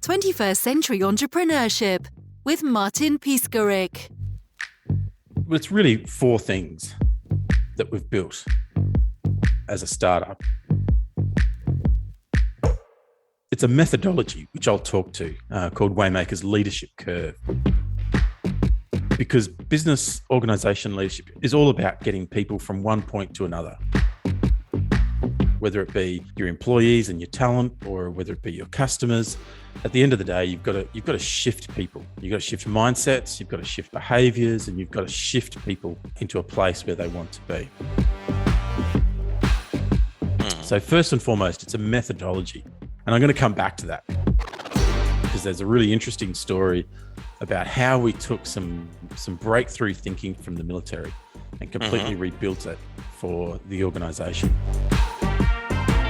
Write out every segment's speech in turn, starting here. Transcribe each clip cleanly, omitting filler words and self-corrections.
21st Century Entrepreneurship with Martin Piskarik. Well, it's really four things that we've built as a startup. It's a methodology, which I'll talk to, called Waymaker's Leadership Curve. Because business organisation leadership is all about getting people from one point to another. Whether it be your employees and your talent, or whether it be your customers, at the end of the day, you've got to shift people. You've got to shift mindsets, you've got to shift behaviours, and you've got to shift people into a place where they want to be. So first and foremost, it's a methodology. And I'm going to come back to that because there's a really interesting story about how we took some breakthrough thinking from the military and completely rebuilt it for the organisation.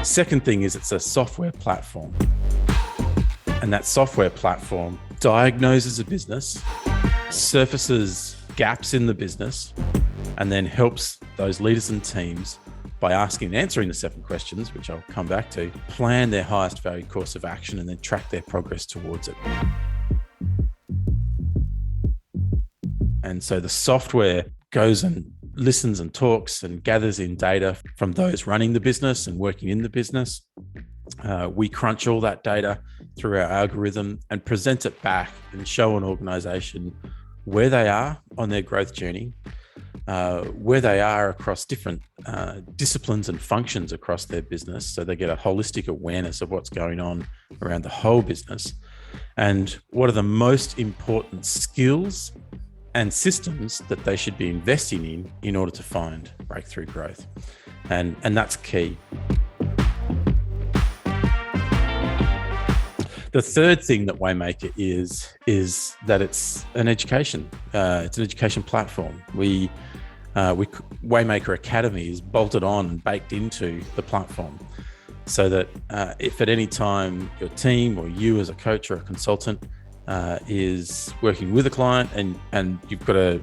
Second thing is it's a software platform. And that software platform diagnoses a business, surfaces gaps in the business, and then helps those leaders and teams by asking and answering the 7 questions, which I'll come back to, plan their highest value course of action and then track their progress towards it. And so the software goes and listens and talks and gathers in data from those running the business and working in the business. We crunch all that data through our algorithm and present it back and show an organization where they are on their growth journey, where they are across different disciplines and functions across their business. So they get a holistic awareness of what's going on around the whole business, and what are the most important skills and systems that they should be investing in order to find breakthrough growth. And that's key. The third thing that Waymaker is that it's an education. It's an education platform. Waymaker Academy is bolted on and baked into the platform, so that if at any time your team or you as a coach or a consultant is working with a client and you've got to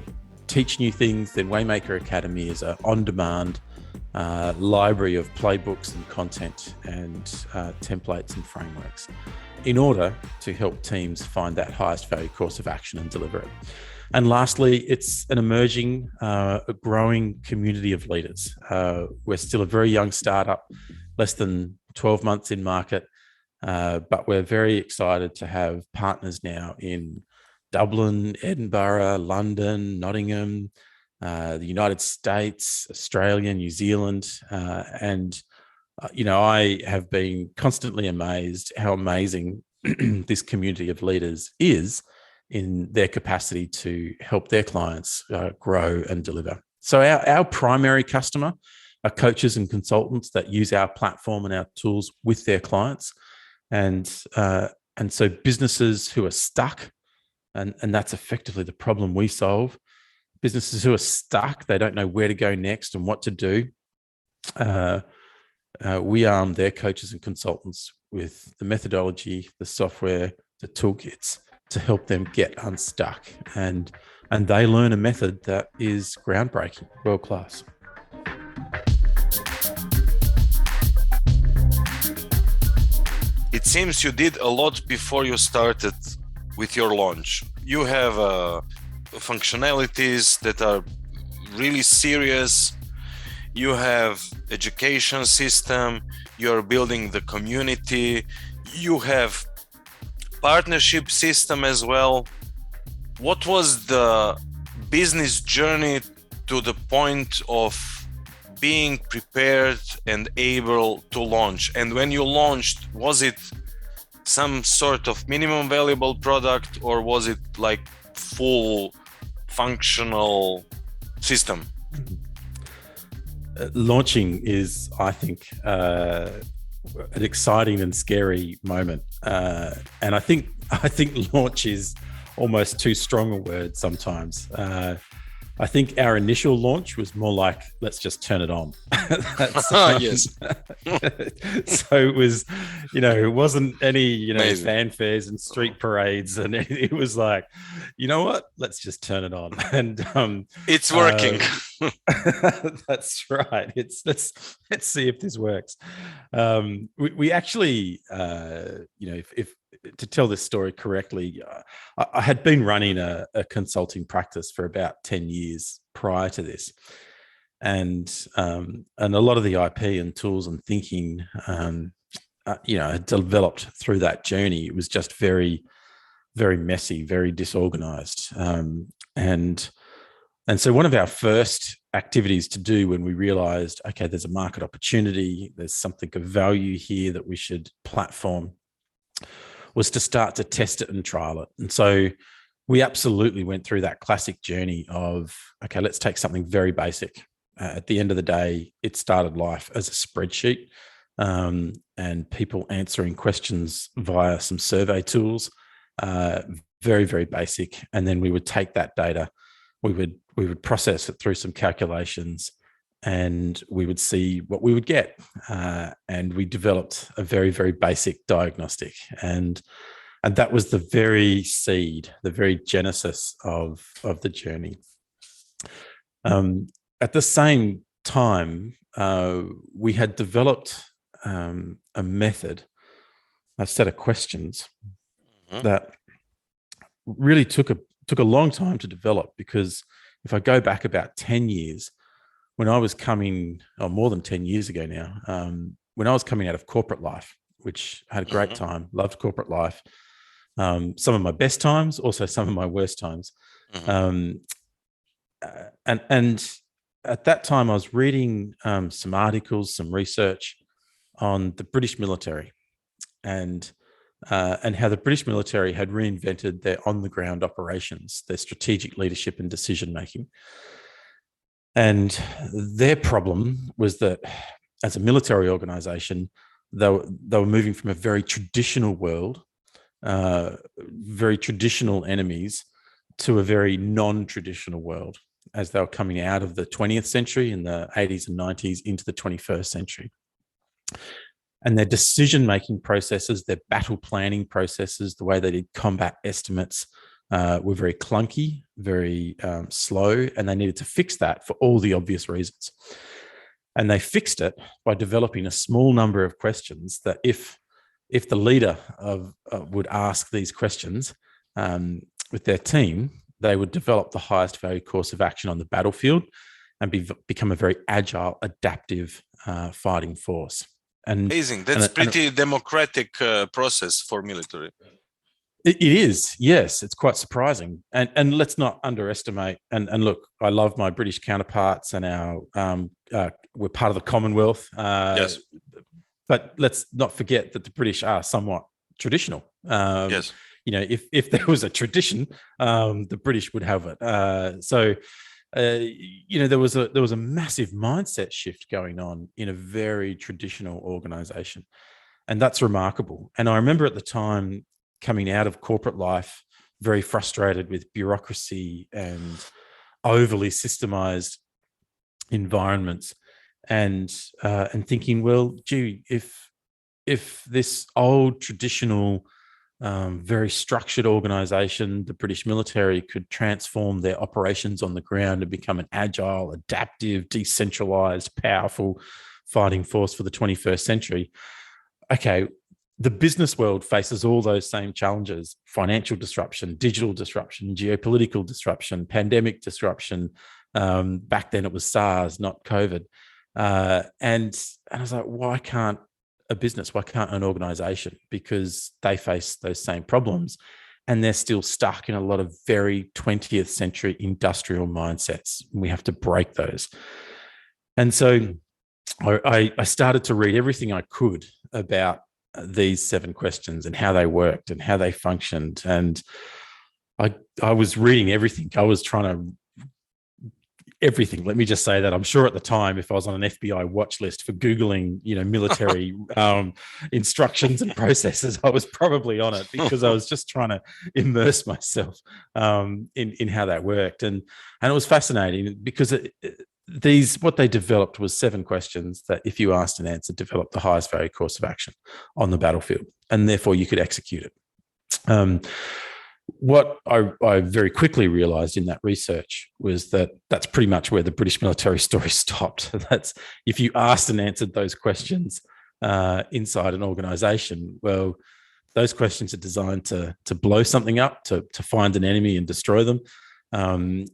teach new things, then Waymaker Academy is an on-demand library of playbooks and content and templates and frameworks in order to help teams find that highest value course of action and deliver it. And lastly, it's an emerging, a growing community of leaders. We're still a very young startup, less than 12 months in market, but we're very excited to have partners now in Dublin, Edinburgh, London, Nottingham, the United States, Australia, New Zealand, and I have been constantly amazed how amazing this community of leaders is in their capacity to help their clients grow and deliver. So our primary customer are coaches and consultants that use our platform and our tools with their clients. And so businesses who are stuck, and that's effectively the problem we solve. Businesses who are stuck, they don't know where to go next and what to do. We arm their coaches and consultants with the methodology, the software, the toolkits to help them get unstuck. And they learn a method that is groundbreaking, world-class. It seems you did a lot before you started with your launch. You have functionalities that are really serious. You have education system. You're building the community. You have partnership system as well. What was the business journey to the point of being prepared and able to launch? And when you launched, was it some sort of minimum valuable product, or was it like full functional system? Launching is, I think, an exciting and scary moment, and I think launch is almost too strong a word sometimes. I think our initial launch was more like, let's just turn it on. Yes. So it was, it wasn't any, fanfares and street parades, and it was like, you know what, let's just turn it on. And it's working. That's right. Let's see if this works. We actually, if to tell this story correctly, I had been running a consulting practice for about 10 years prior to this. And a lot of the IP and tools and thinking, had developed through that journey. It was just very, very messy, very disorganized. And so one of our first activities to do when we realized, okay, there's a market opportunity, there's something of value here that we should platform, was to start to test it and trial it. And so we absolutely went through that classic journey of, okay, let's take something very basic. At the end of the day, it started life as a spreadsheet, and people answering questions via some survey tools, very, very basic. And then we would take that data, we would process it through some calculations, and we would see what we would get. And we developed a very, very basic diagnostic. And that was the very seed, the very genesis of the journey. At the same time, we had developed a method, a set of questions that really took a long time to develop, because if I go back about 10 years, when I was coming, more than 10 years ago now, when I was coming out of corporate life, which I had a great time, loved corporate life, some of my best times, also some of my worst times. And at that time, I was reading some articles, some research on the British military, and how the British military had reinvented their on-the-ground operations, their strategic leadership and decision-making. And their problem was that as a military organization, they were moving from a very traditional world, very traditional enemies, to a very non-traditional world, as they were coming out of the 20th century in the 80s and 90s into the 21st century. And their decision-making processes, their battle planning processes, the way they did combat estimates were very clunky, very slow, and they needed to fix that for all the obvious reasons. And they fixed it by developing a small number of questions that if the leader would ask these questions with their team, they would develop the highest value course of action on the battlefield and become a very agile, adaptive fighting force. And amazing. That's pretty democratic process for military. It is, yes. It's quite surprising. And let's not underestimate. And look, I love my British counterparts, and we're part of the Commonwealth. Yes. But let's not forget that the British are somewhat traditional. Yes. If there was a tradition, the British would have it. There was a massive mindset shift going on in a very traditional organization, and that's remarkable. And I remember at the time coming out of corporate life, very frustrated with bureaucracy and overly systemized environments, and thinking, well, gee, if this old traditional very structured organization, the British military, could transform their operations on the ground and become an agile, adaptive, decentralized, powerful fighting force for the 21st century. Okay, the business world faces all those same challenges: financial disruption, digital disruption, geopolitical disruption, pandemic disruption. Back then it was SARS, not COVID. And I was like, why can't an organization? Because they face those same problems, and they're still stuck in a lot of very 20th century industrial mindsets. We have to break those. And so I started to read everything I could about these 7 questions and how they worked and how they functioned. And I was reading everything. I was trying to everything. Let me just say that I'm sure at the time, if I was on an FBI watch list for Googling, military instructions and processes, I was probably on it, because I was just trying to immerse myself in how that worked. And it was fascinating, because what they developed was 7 questions that, if you asked and answered, developed the highest value course of action on the battlefield, and therefore you could execute it. What I very quickly realized in that research was that that's pretty much where the British military story stopped. That's, if you asked and answered those questions inside an organization, well, those questions are designed to blow something up, to find an enemy and destroy them.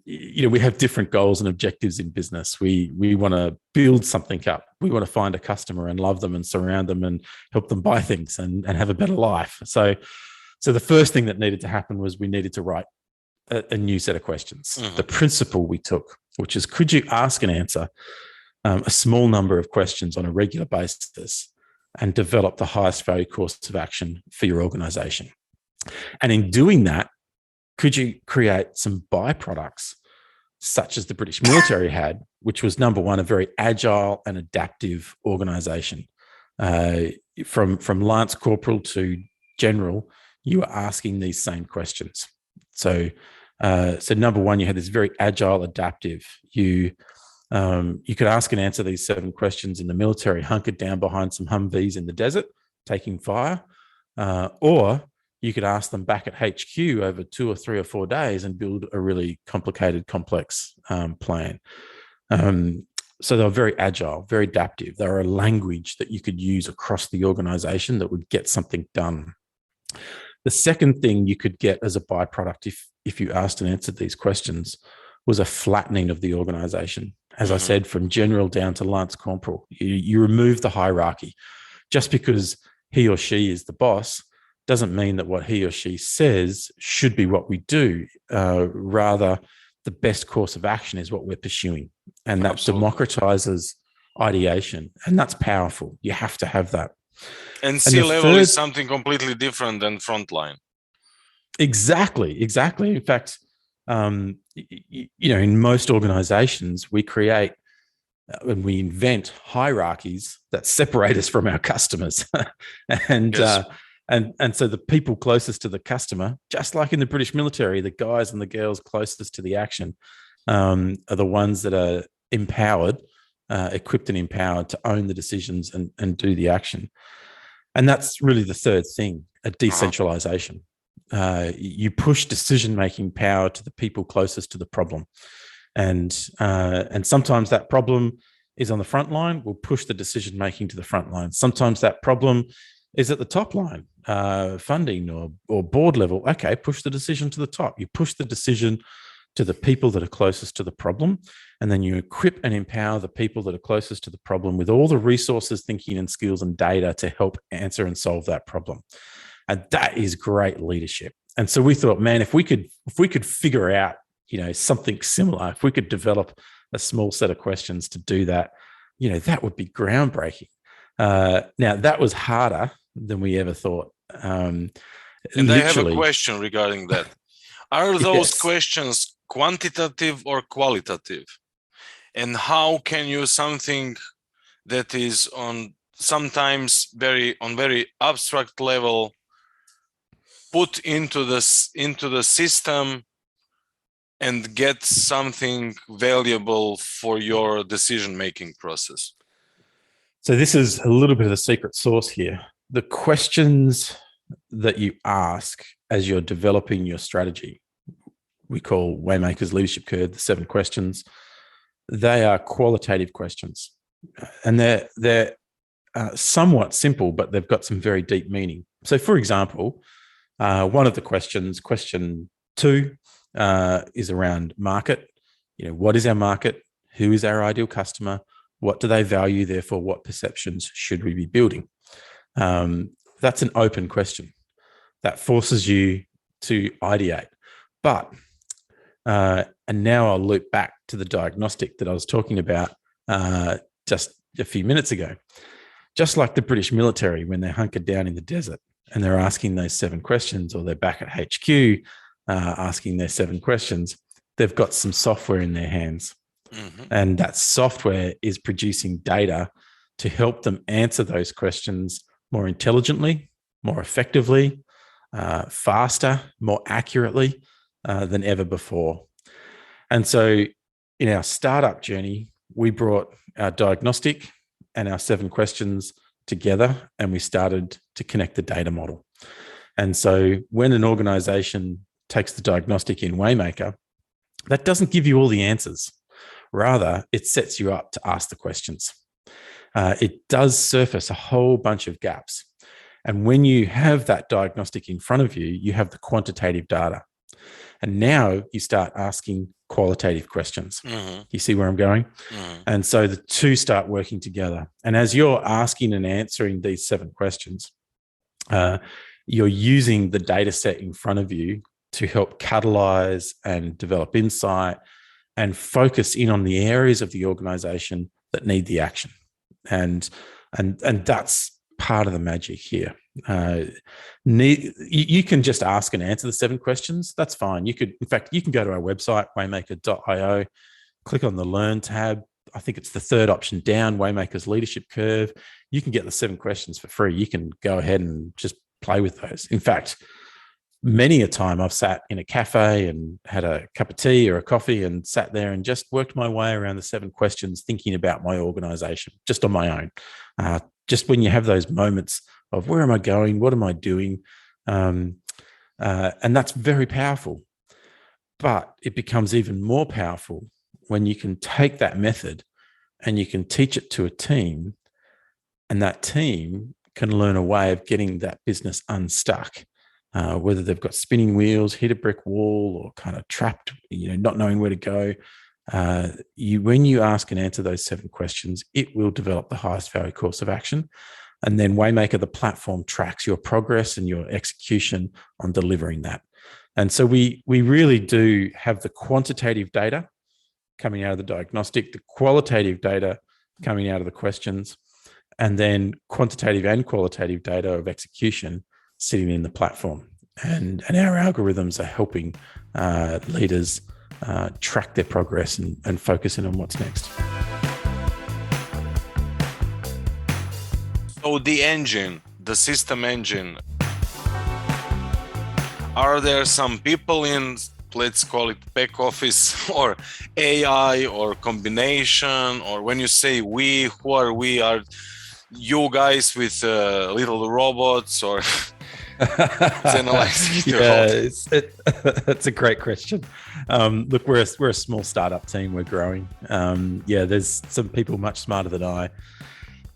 We have different goals and objectives in business. We want to build something up. We want to find a customer and love them and surround them and help them buy things and have a better life. So the first thing that needed to happen was we needed to write a new set of questions. Mm-hmm. The principle we took, which is, could you ask and answer a small number of questions on a regular basis and develop the highest value course of action for your organization? And in doing that, could you create some byproducts such as the British military had, which was, number one, a very agile and adaptive organization. From Lance Corporal to General, you were asking these same questions. So number one, you had this very agile, adaptive. You could ask and answer these 7 questions in the military, hunkered down behind some Humvees in the desert, taking fire, or you could ask them back at HQ over 2 or 3 or 4 days and build a really complicated, complex plan. So they were very agile, very adaptive. They were a language that you could use across the organization that would get something done. The second thing you could get as a byproduct if you asked and answered these questions was a flattening of the organization. As I said, from general down to Lance Corporal, you remove the hierarchy. Just because he or she is the boss doesn't mean that what he or she says should be what we do. Rather, the best course of action is what we're pursuing. And that democratizes ideation. And that's powerful. You have to have that. And C-level is something completely different than frontline. Exactly. In fact, in most organizations, we create and we invent hierarchies that separate us from our customers. And yes. And so the people closest to the customer, just like in the British military, the guys and the girls closest to the action are the ones that are empowered, equipped and empowered to own the decisions and do the action. And that's really the third thing, a decentralization. You push decision-making power to the people closest to the problem. And sometimes that problem is on the front line. We'll push the decision-making to the front line. Sometimes that problem is at the top line, funding or board level. Okay, push the decision to the top. You push the decision to the people that are closest to the problem, and then you equip and empower the people that are closest to the problem with all the resources, thinking and skills and data to help answer and solve that problem. And that is great leadership. And so we thought, man, if we could figure out, something similar, if we could develop a small set of questions to do that, that would be groundbreaking. Now that was harder than we ever thought. And I have a question regarding that. Are those questions quantitative or qualitative? And how can you something that is on sometimes very abstract level put into the system and get something valuable for your decision-making process? So this is a little bit of the secret sauce here. The questions that you ask as you're developing your strategy, we call Waymakers Leadership Curve, the 7 questions. They are qualitative questions. And they're somewhat simple, but they've got some very deep meaning. So for example, one of the questions, question 2, is around market. What is our market? Who is our ideal customer? What do they value? Therefore, what perceptions should we be building? That's an open question that forces you to ideate. But, and now I'll loop back to the diagnostic that I was talking about just a few minutes ago. Just like the British military, when they're hunkered down in the desert and they're asking those 7 questions, or they're back at HQ asking their 7 questions, they've got some software in their hands. Mm-hmm. And that software is producing data to help them answer those questions more intelligently, more effectively, faster, more accurately than ever before. And so in our startup journey, we brought our diagnostic and our 7 questions together, and we started to connect the data model. And so when an organization takes the diagnostic in Waymaker, that doesn't give you all the answers. Rather, it sets you up to ask the questions. It does surface a whole bunch of gaps. And when you have that diagnostic in front of you, you have the quantitative data. And now you start asking qualitative questions. Mm-hmm. You see where I'm going? Mm-hmm. And so the two start working together. And as you're asking and answering these 7 questions, you're using the data set in front of you to help catalyze and develop insight and focus in on the areas of the organization that need the action. And that's part of the magic here. You can just ask and answer the 7 questions. That's fine. You can go to our website, waymaker.io, click on the Learn tab. I think it's the 3rd option down, Waymaker's Leadership Curve. You can get the 7 questions for free. You can go ahead and just play with those. In fact, many a time I've sat in a cafe and had a cup of tea or a coffee and sat there and just worked my way around the 7 questions, thinking about my organization just on my own. Just when you have those moments of where am I going? What am I doing? And that's very powerful. But it becomes even more powerful when you can take that method and you can teach it to a team, and that team can learn a way of getting that business unstuck. Whether they've got spinning wheels, hit a brick wall, or kind of trapped, not knowing where to go. When you ask and answer those 7 questions, it will develop the highest value course of action. And then Waymaker, the platform, tracks your progress and your execution on delivering that. And so we really do have the quantitative data coming out of the diagnostic, the qualitative data coming out of the questions, and then quantitative and qualitative data of execution sitting in the platform. And our algorithms are helping leaders track their progress and focus in on what's next. So the system engine, are there some people in, let's call it back office, or AI, or combination? Or when you say we, who are we? Are you guys with little robots, or That's a great question. Look, we're a small startup team. We're growing. There's some people much smarter than I.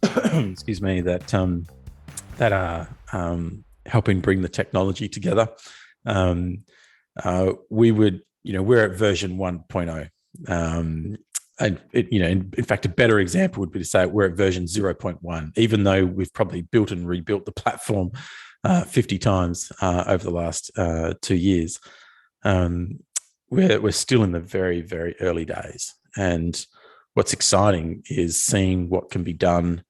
Excuse me. That are helping bring the technology together. We're at version 1.0. In fact, a better example would be to say we're at version 0.1, even though we've probably built and rebuilt the platform 50 times over the last 2 years. We're still in the very, very early days. And what's exciting is seeing what can be done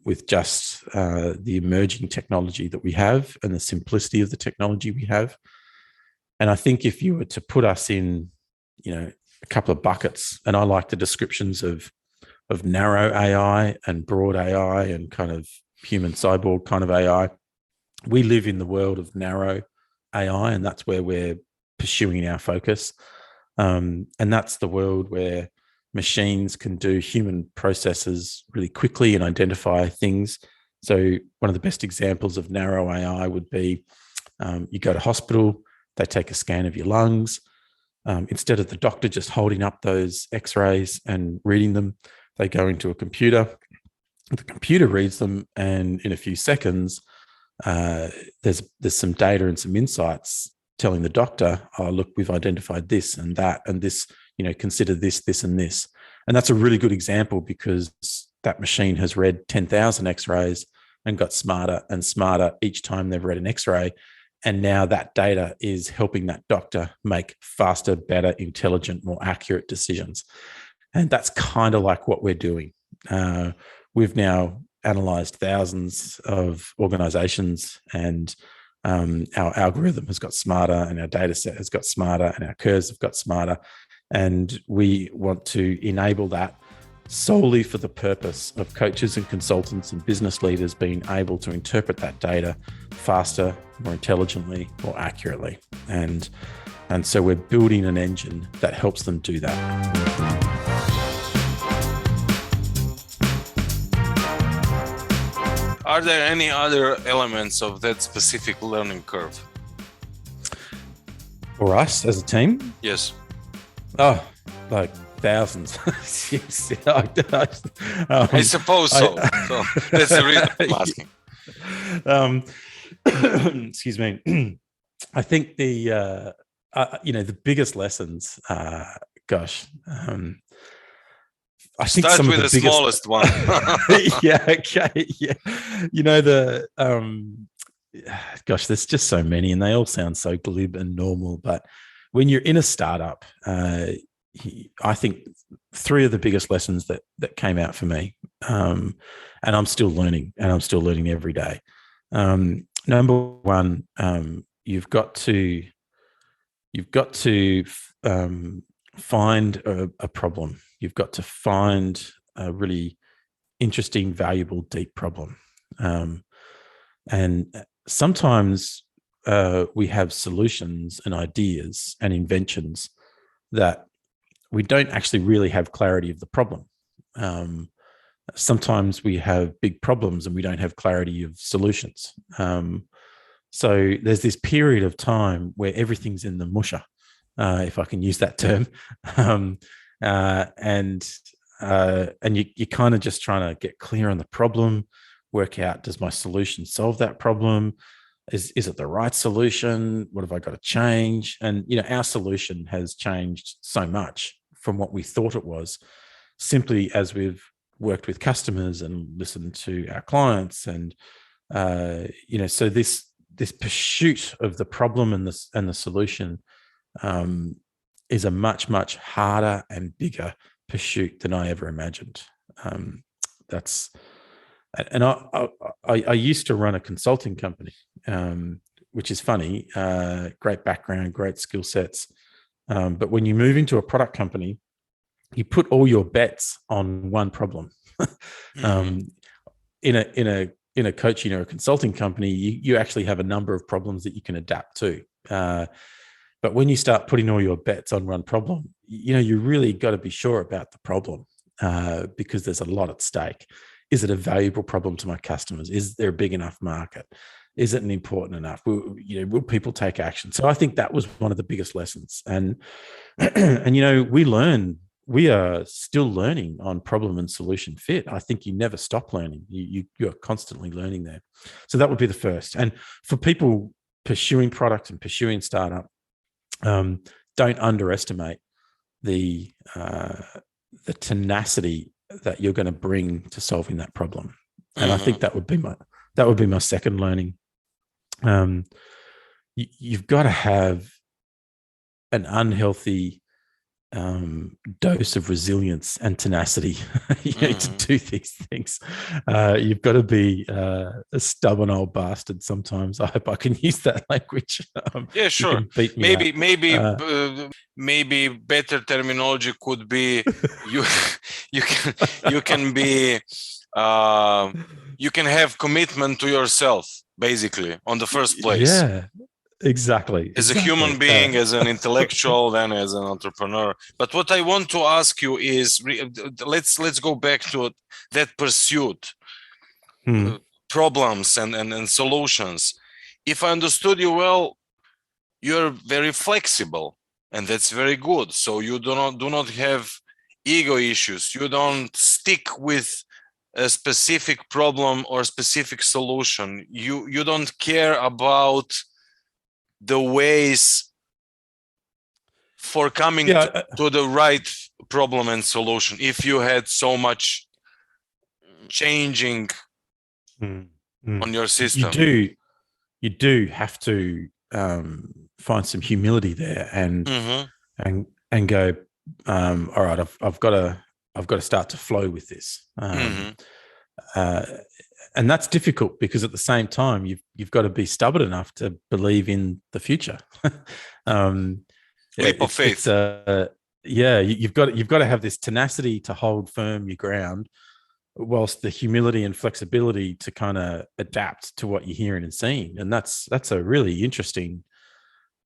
with just the emerging technology that we have and the simplicity of the technology we have. And I think if you were to put us in, a couple of buckets, and I like the descriptions of narrow AI and broad AI and kind of human cyborg kind of AI. We live in the world of narrow AI, and that's where we're pursuing our focus. And that's the world where machines can do human processes really quickly and identify things. So one of the best examples of narrow AI would be you go to hospital, they take a scan of your lungs. Instead of the doctor just holding up those x-rays and reading them, they go into a computer. The computer reads them, and in a few seconds, there's some data and some insights telling the doctor, oh, look, we've identified this and that, and this, consider this, this, and this. And that's a really good example because that machine has read 10,000 x-rays and got smarter and smarter each time they've read an x-ray. And now that data is helping that doctor make faster, better, intelligent, more accurate decisions. And that's kind of like what we're doing. We've now analyzed thousands of organizations, and our algorithm has got smarter, and our data set has got smarter, and our curves have got smarter. And we want to enable that solely for the purpose of coaches and consultants and business leaders being able to interpret that data faster, more intelligently, more accurately. And so we're building an engine that helps them do that. Are there any other elements of that specific learning curve? For us as a team? Yes. Oh, like thousands. Yes. I suppose so. So that's the reason I'm asking. Excuse me. I think the biggest lessons. I think Start some of with the the biggest. smallest one. Yeah. Okay. Yeah. There's just so many, and they all sound so glib and normal. But when you're in a startup, I think three of the biggest lessons that came out for me, and I'm still learning every day. Number one, you've got to find a problem. You've got to find a really interesting, valuable, deep problem. And sometimes we have solutions and ideas and inventions that we don't actually really have clarity of the problem. Sometimes we have big problems and we don't have clarity of solutions. So there's this period of time where everything's in the musher, if I can use that term. And you're kind of just trying to get clear on the problem, work out, does my solution solve that problem? Is it the right solution? What have I got to change? And, our solution has changed so much from what we thought it was, simply as we've worked with customers and listened to our clients. And, so this pursuit of the problem and the solution is a much, much harder and bigger pursuit than I ever imagined. I used to run a consulting company, which is funny, great background, great skill sets. But when you move into a product company, you put all your bets on one problem. In a coaching or a consulting company, you actually have a number of problems that you can adapt to. But when you start putting all your bets on one problem, you really got to be sure about the problem, because there's a lot at stake. Is it a valuable problem to my customers? Is there a big enough market? Is it important enough? Will people take action? So I think that was one of the biggest lessons. And we are still learning on problem and solution fit. I think you never stop learning. You're constantly learning there. So that would be the first. And for people pursuing product and pursuing startup, don't underestimate the tenacity that you're going to bring to solving that problem. And I think that would be my second learning. You've got to have an unhealthy dose of resilience and tenacity to do these things. You've got to be a stubborn old bastard sometimes. I hope I can use that language. Yeah, sure. Maybe better terminology could be you can have commitment to yourself, basically, on the first place. Yeah. Exactly. As a human being, as an intellectual, then as an entrepreneur. But what I want to ask you is, let's go back to that pursuit, problems and solutions. If I understood you well, you're very flexible, and that's very good. So you do not have ego issues. You don't stick with a specific problem or specific solution. You don't care about the ways for coming to the right problem and solution. If you had so much changing on your system, you do have to find some humility there and go, all right, I've got to start to flow with this. And that's difficult because at the same time, you've got to be stubborn enough to believe in the future. Leap of faith. You've got to have this tenacity to hold firm your ground, whilst the humility and flexibility to kind of adapt to what you're hearing and seeing. And that's a really interesting,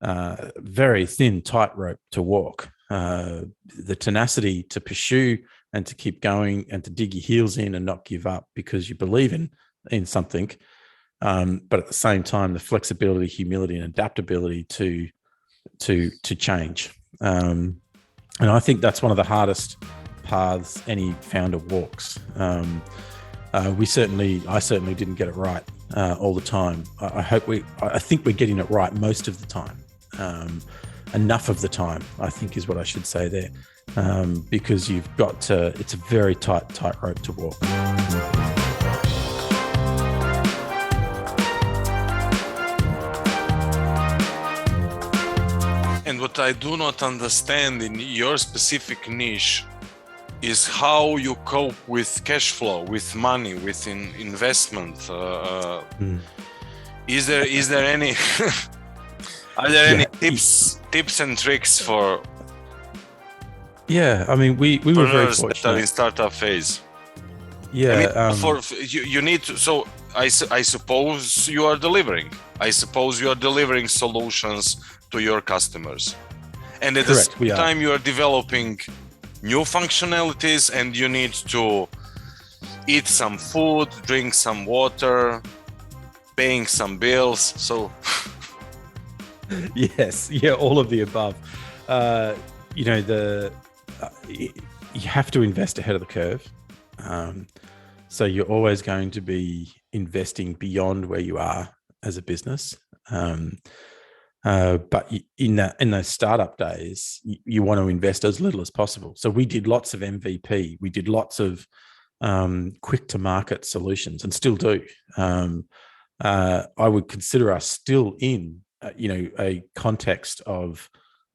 very thin tightrope to walk. The tenacity to pursue and to keep going and to dig your heels in and not give up because you believe in something. But at the same time, the flexibility, humility, and adaptability to change. And I think that's one of the hardest paths any founder walks. I certainly didn't get it right all the time. I think we're getting it right most of the time. Enough of the time, I think, is what I should say there, because it's a very tightrope to walk. And what I do not understand in your specific niche is how you cope with cash flow, with money, with investment. Is there any are there any tips and tricks for Yeah, I mean, we were very fortunate that are in startup phase? Yeah, I mean, you need to. So I suppose you are delivering. I suppose you are delivering solutions to your customers, and at the same time you are developing new functionalities, and you need to eat some food, drink some water, paying some bills. So yes, all of the above. You have to invest ahead of the curve. So you're always going to be investing beyond where you are as a business. But in those startup days, you want to invest as little as possible. So we did lots of MVP. We did lots of quick to market solutions, and still do. I would consider us still in a context of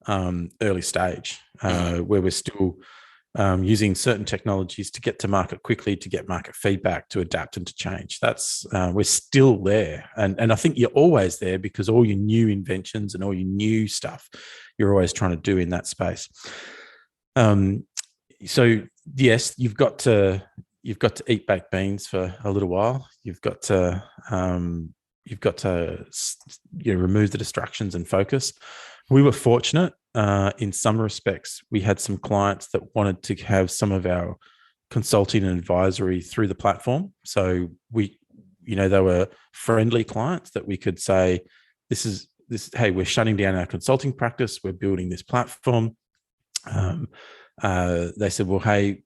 early stage, where we're still using certain technologies to get to market quickly, to get market feedback, to adapt and to change. That's we're still there, and I think you're always there because all your new inventions and all your new stuff you're always trying to do in that space. So yes, you've got to eat baked beans for a little while. You've got to remove the distractions and focus. We were fortunate in some respects. We had some clients that wanted to have some of our consulting and advisory through the platform. So they were friendly clients that we could say, hey, we're shutting down our consulting practice. We're building this platform. They said, well, hey,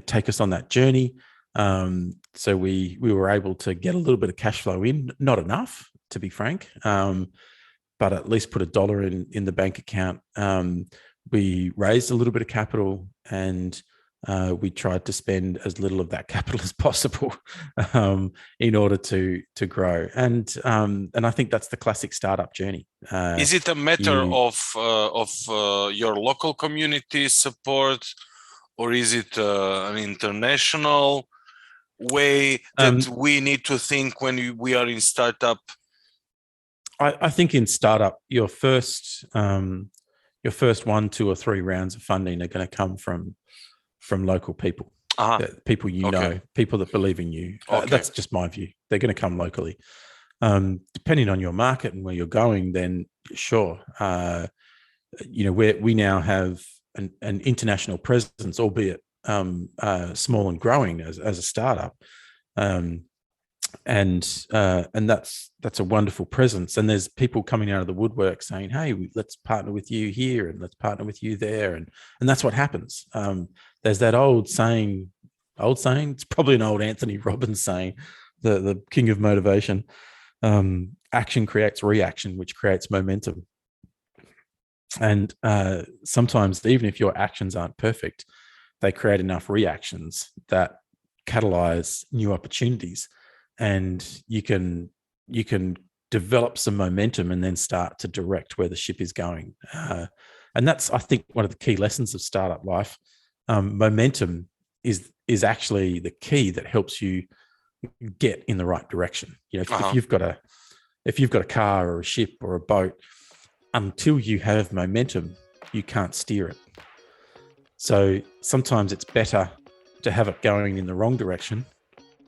take us on that journey. So we were able to get a little bit of cash flow in, not enough, to be frank, but at least put $1 in the bank account. We raised a little bit of capital, and we tried to spend as little of that capital as possible in order to grow. And I think that's the classic startup journey. Is it a matter of your local community support, or is it an international way that we need to think when we are in startup? I think in startup, your first 1, 2, or 3 rounds of funding are going to come from local people, people know, people that believe in you. That's just my view. They're going to come locally. Depending on your market and where you're going, then sure. We now have an international presence, albeit small and growing as a startup. And that's a wonderful presence. And there's people coming out of the woodwork saying, hey, let's partner with you here and let's partner with you there. And that's what happens. There's that old saying, it's probably an old Anthony Robbins saying, the king of motivation, action creates reaction, which creates momentum. And sometimes even if your actions aren't perfect, they create enough reactions that catalyze new opportunities. And you can develop some momentum and then start to direct where the ship is going. And that's, I think, one of the key lessons of startup life. Momentum is actually the key that helps you get in the right direction. If you've got a car or a ship or a boat, until you have momentum, you can't steer it. So sometimes it's better to have it going in the wrong direction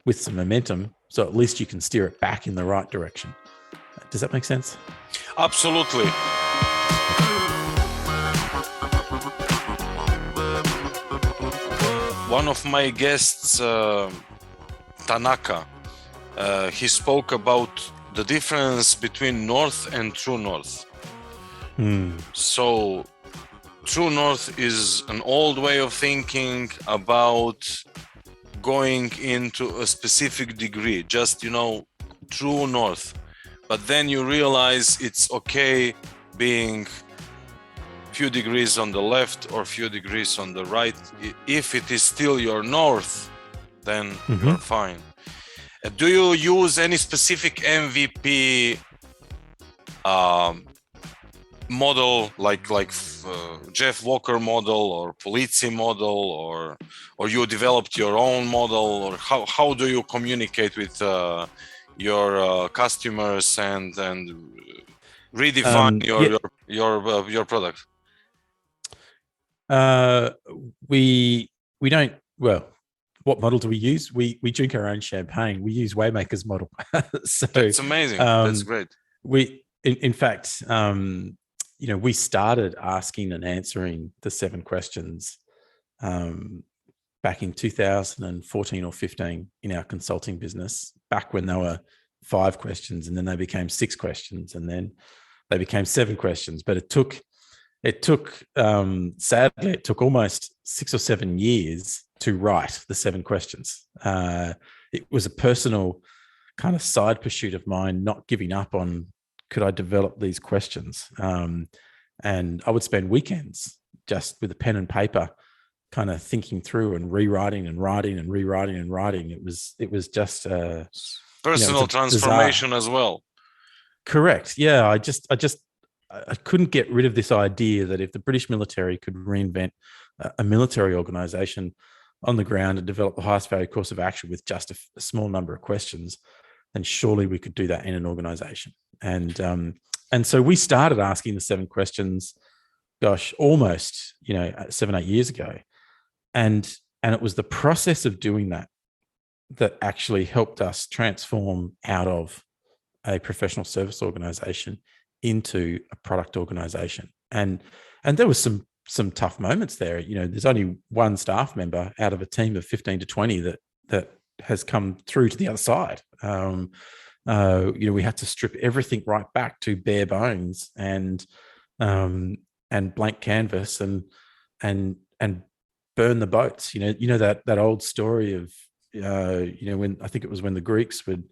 with some momentum, so at least you can steer it back in the right direction. Does that make sense? Absolutely. One of my guests, Tanaka, he spoke about the difference between North and True North. So True North is an old way of thinking about going into a specific degree, just, true north. But then you realize it's okay being few degrees on the left or few degrees on the right. If it is still your north, then you're fine. Do you use any specific MVP model, like Jeff Walker model or Polizzi model, or you developed your own model, or how do you communicate with your customers and redefine your product? We don't. Well, what model do we use? We drink our own champagne. We use Waymakers model. So that's amazing. That's great. In fact, we started asking and answering the 7 questions back in 2014 or 15 in our consulting business, back when they were 5 questions, and then they became 6 questions, and then they became 7 questions. But sadly, it took almost 6 or 7 years to write the 7 questions. It was a personal kind of side pursuit of mine, not giving up on, could I develop these questions? And I would spend weekends just with a pen and paper, kind of thinking through and rewriting and writing and rewriting and writing. It was just personal transformation bizarre. As well. Correct. Yeah. I couldn't get rid of this idea that if the British military could reinvent a military organization on the ground and develop the highest value course of action with just a small number of questions, then surely we could do that in an organization. And so we started asking the 7 questions, almost 7-8 years ago. And it was the process of doing that actually helped us transform out of a professional service organization into a product organization. And there was some tough moments there. There's only one staff member out of a team of 15 to 20 that has come through to the other side. We had to strip everything right back to bare bones and blank canvas and burn the boats. That old story of when I think it was when the Greeks would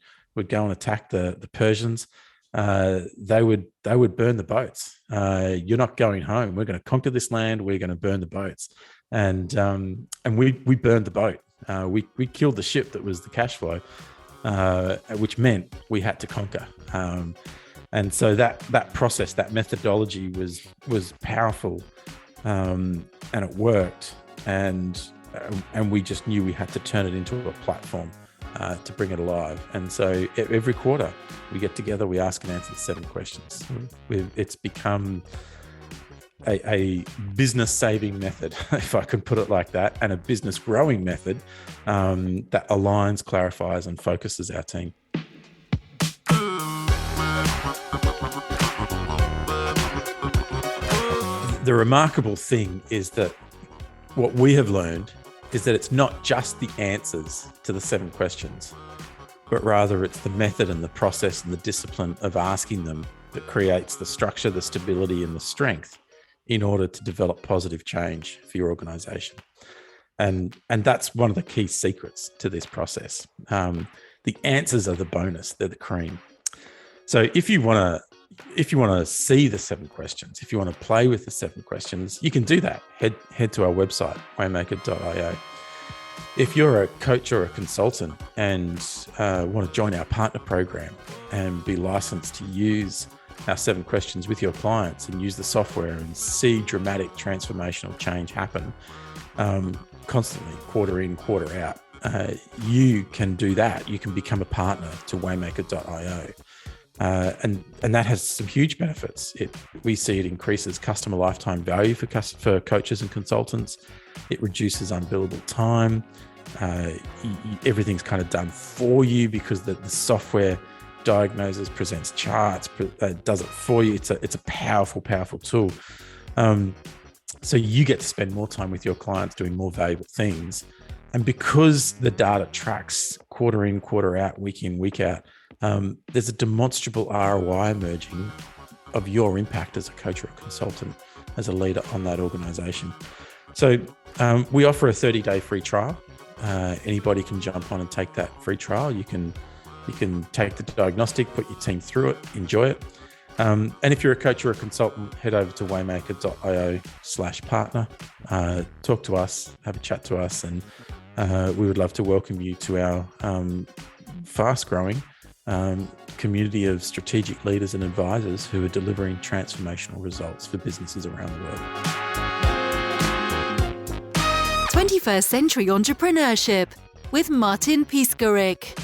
go and attack the Persians. They would burn the boats. You're not going home. We're going to conquer this land. We're going to burn the boats, and we burned the boat. We killed the ship that was the cash flow, which meant we had to conquer. And so that process, that methodology was powerful, and it worked. And we just knew we had to turn it into a platform to bring it alive. And so every quarter we get together, we ask and answer the 7 questions. It's become a business saving method, if I can put it like that, and a business growing method that aligns, clarifies, and focuses our team. The remarkable thing is that what we have learned is that it's not just the answers to the 7 questions, but rather it's the method and the process and the discipline of asking them that creates the structure, the stability, and the strength in order to develop positive change for your organization. And that's one of the key secrets to this process. The answers are the bonus, they're the cream. So if you want to see the 7 questions, if you want to play with the 7 questions, you can do that. Head to our website, waymaker.io. If you're a coach or a consultant and want to join our partner program and be licensed to use our 7 questions with your clients and use the software and see dramatic transformational change happen constantly, quarter in, quarter out, you can do that. You can become a partner to waymaker.io. And that has some huge benefits. We see it increases customer lifetime value for coaches and consultants. It reduces unbillable time. Everything's kind of done for you because the software diagnoses, presents charts, does it for you. It's a powerful, powerful tool. So you get to spend more time with your clients doing more valuable things. And because the data tracks quarter in, quarter out, week in, week out, there's a demonstrable ROI emerging of your impact as a coach or a consultant, as a leader on that organization. So we offer a 30-day free trial. anybody can jump on and take that free trial. You can take the diagnostic, put your team through it, enjoy it. And if you're a coach or a consultant, head over to waymaker.io/partner. Talk to us, have a chat to us, and we would love to welcome you to our fast-growing community of strategic leaders and advisors who are delivering transformational results for businesses around the world. 21st Century Entrepreneurship with Martin Piskarik.